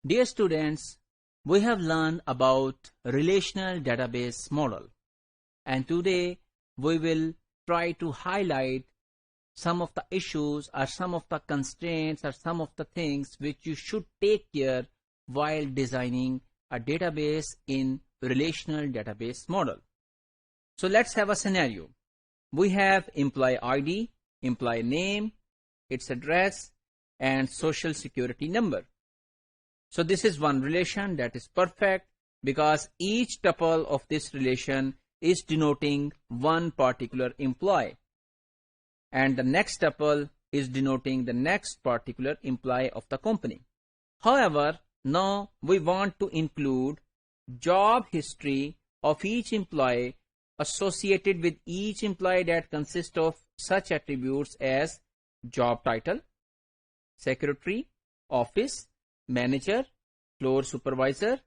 Dear students, we have learned about relational database model, and today we will try to highlight some of the issues or some of the constraints or some of the things which you should take care while designing a database in relational database model. So let's have a scenario. We have employee ID, employee name, its address, and social security number. So this is one relation that is perfect because each tuple of this relation is denoting one particular employee, and the next tuple is denoting the next particular employee of the company. However, now we want to include job history of each employee associated with each employee that consists of such attributes as job title, secretary, office, manager, floor supervisor,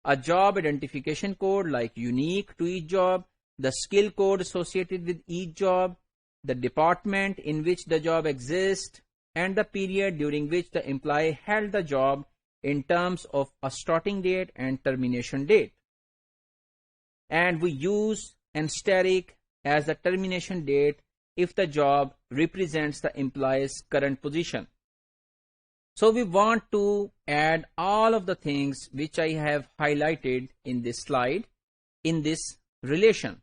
a job identification code like unique to each job, the skill code associated with each job, the department in which the job exists, and the period during which the employee held the job in terms of a starting date and termination date. And we use asterisk as the termination date if the job represents the employee's current position. So we want to add all of the things which I have highlighted in this slide in this relation.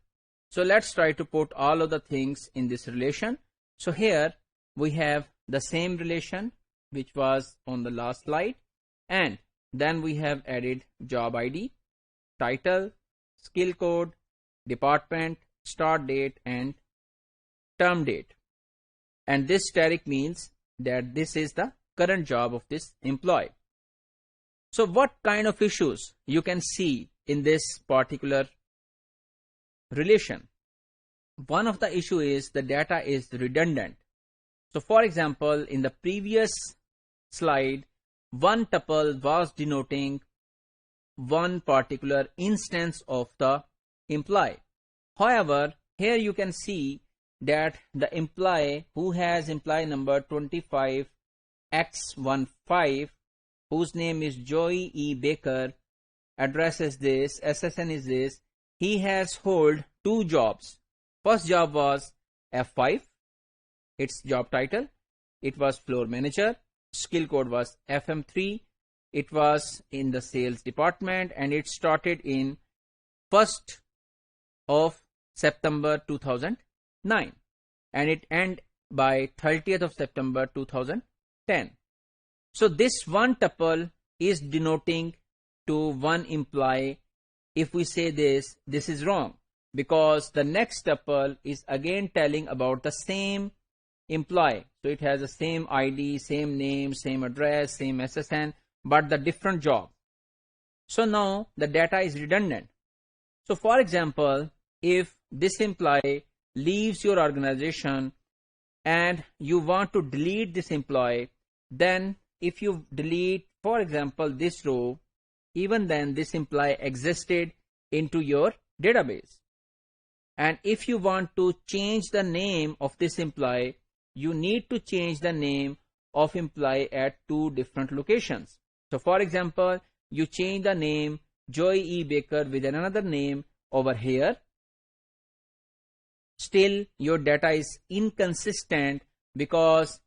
So let's try to put all of the things in this relation. So here we have the same relation which was on the last slide, and then we have added job ID, title, skill code, department, start date, and term date. And this asterisk means that this is the current job of this employee. So what kind of issues you can see in this particular relation? One of the issue is the data is redundant. So for example, in the previous slide, one tuple was denoting one particular instance of the employee. However, here you can see that the employee who has employee number 25X15, whose name is Joey E. Baker, address is this, SSN is this, he has held two jobs. First job was F5, its job title, it was floor manager, skill code was FM3, it was in the sales department, and it started in 1st of September 2009 and it ended by 30th of September 2010. So this one tuple is denoting to one employee. If we say this is wrong because the next tuple is again telling about the same employee. So it has the same ID, same name, same address, same SSN, but the different job. So now the data is redundant. So for example, if this employee leaves your organization and you want to delete this employee, then if you delete, for example, this row, even then this employee existed into your database. And if you want to change the name of this employee, you need to change the name of employee at two different locations. So for example, you change the name Joey E. Baker with another name over here. Still your data is inconsistent because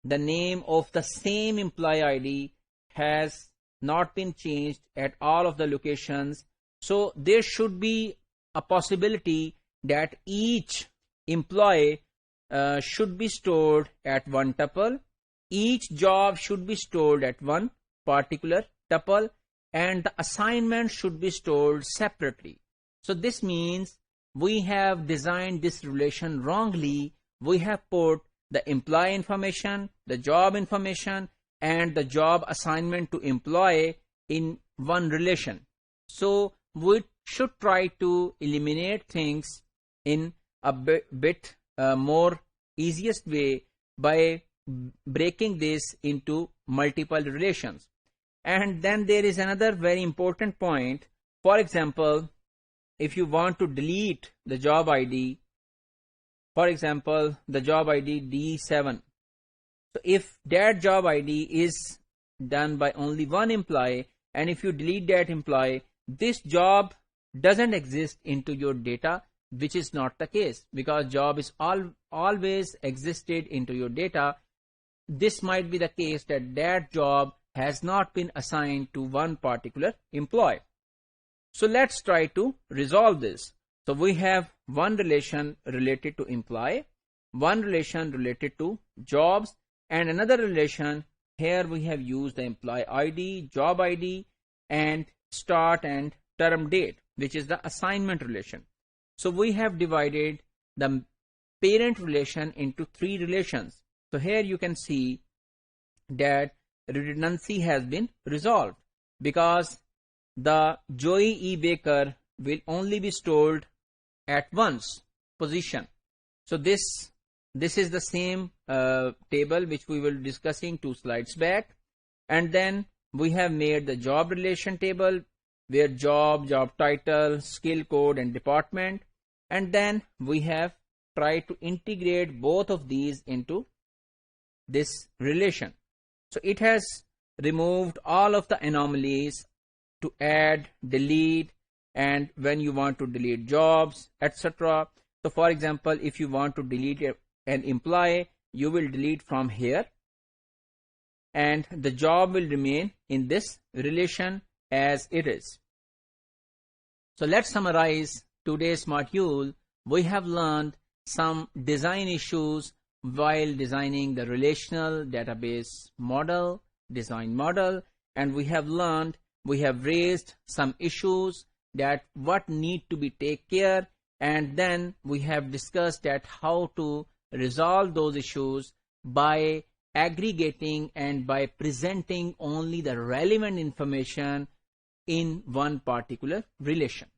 the name of the same employee ID has not been changed at all of the locations. So there should be a possibility that each employee should be stored at one tuple, each job should be stored at one particular tuple, and the assignment should be stored separately. So this means we have designed this relation wrongly. We have put the employee information, the job information, and the job assignment to employee in one relation. So we should try to eliminate things in a bit more easiest way by breaking this into multiple relations. And then there is another very important point. For example, if you want to delete the job ID, for example, the job ID D7. So if that job ID is done by only one employee, and if you delete that employee, this job doesn't exist into your data, which is not the case, because job is always existed into your data. This might be the case that that job has not been assigned to one particular employee. So let's try to resolve this. So we have one relation related to employee, one relation related to jobs, and another relation. Here we have used the employee ID, job ID, and start and term date, which is the assignment relation. So we have divided the parent relation into three relations. So here you can see that redundancy has been resolved, because the Joey E. Baker will only be stored at once position. So this is the same table which we were discussing 2 slides back. And then we have made the job relation table, where job title, skill code, and department. And then we have tried to integrate both of these into this relation. So it has removed all of the anomalies to add, delete, and when you want to delete jobs, etc. So for example, if you want to delete an employee, you will delete from here, and the job will remain in this relation as it is. So let's summarize today's module. We have learned some design issues while designing the relational database model, design model, and we have raised some issues that what need to be take care, and then we have discussed that how to resolve those issues by aggregating and by presenting only the relevant information in one particular relation.